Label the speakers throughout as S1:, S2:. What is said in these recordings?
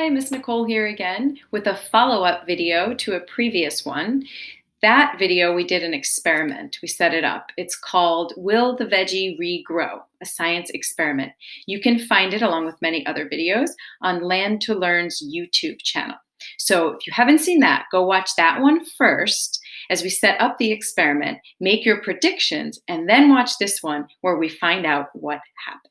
S1: Hi, Miss Nicole here again with a follow-up video to a previous one. That video, we did an experiment. We set it up. It's called Will the Veggie Regrow? A Science Experiment. You can find it along with many other videos on Land to Learn's YouTube channel. So if you haven't seen that, go watch that one first as we set up the experiment, make your predictions, and then watch this one where we find out what happened.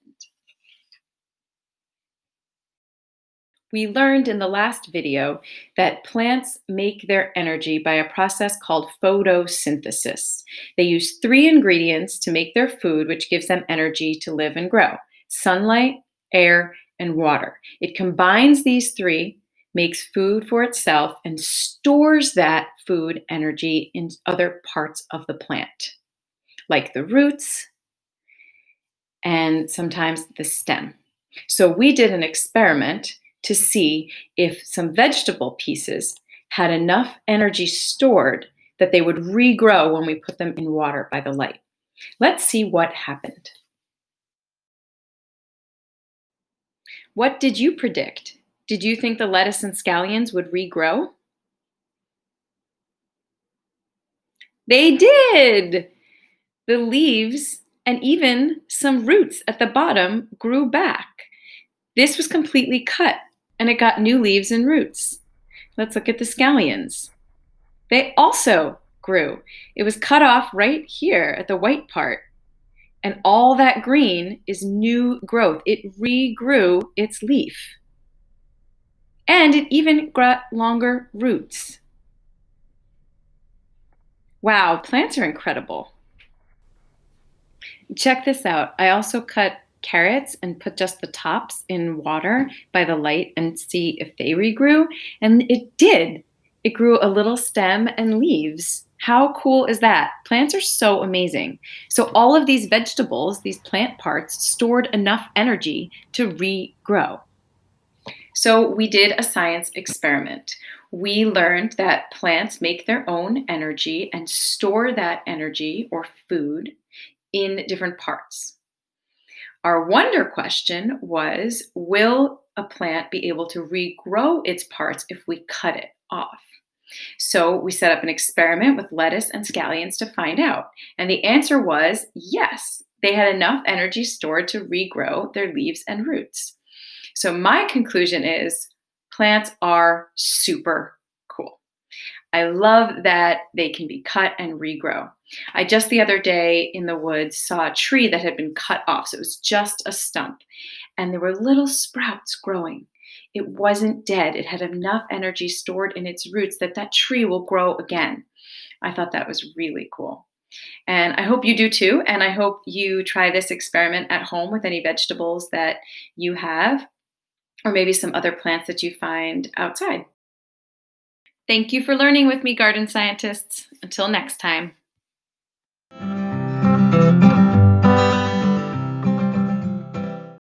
S1: We learned in the last video that plants make their energy by a process called photosynthesis. They use 3 ingredients to make their food, which gives them energy to live and grow: sunlight, air, and water. It combines these 3, makes food for itself, and stores that food energy in other parts of the plant, like the roots and sometimes the stem. So we did an experiment to see if some vegetable pieces had enough energy stored that they would regrow when we put them in water by the light. Let's see what happened. What did you predict? Did you think the lettuce and scallions would regrow? They did! The leaves and even some roots at the bottom grew back. This was completely cut, and it got new leaves and roots. Let's look at the scallions. They also grew. It was cut off right here at the white part, and all that green is new growth. It regrew its leaf, and it even got longer roots. Wow, plants are incredible. Check this out. I also cut carrots and put just the tops in water by the light and see if they regrew. And it did. It grew a little stem and leaves. How cool is that? Plants are so amazing. So all of these vegetables, these plant parts, stored enough energy to regrow. So we did a science experiment. We learned that plants make their own energy and store that energy or food in different parts. Our wonder question was, will a plant be able to regrow its parts if we cut it off? So we set up an experiment with lettuce and scallions to find out. And the answer was yes, they had enough energy stored to regrow their leaves and roots. So my conclusion is plants are super cool. I love that they can be cut and regrow. I just the other day in the woods saw a tree that had been cut off. So it was just a stump, and there were little sprouts growing. It wasn't dead. It had enough energy stored in its roots that that tree will grow again. I thought that was really cool. And I hope you do too. And I hope you try this experiment at home with any vegetables that you have, or maybe some other plants that you find outside. Thank you for learning with me, garden scientists. Until next time.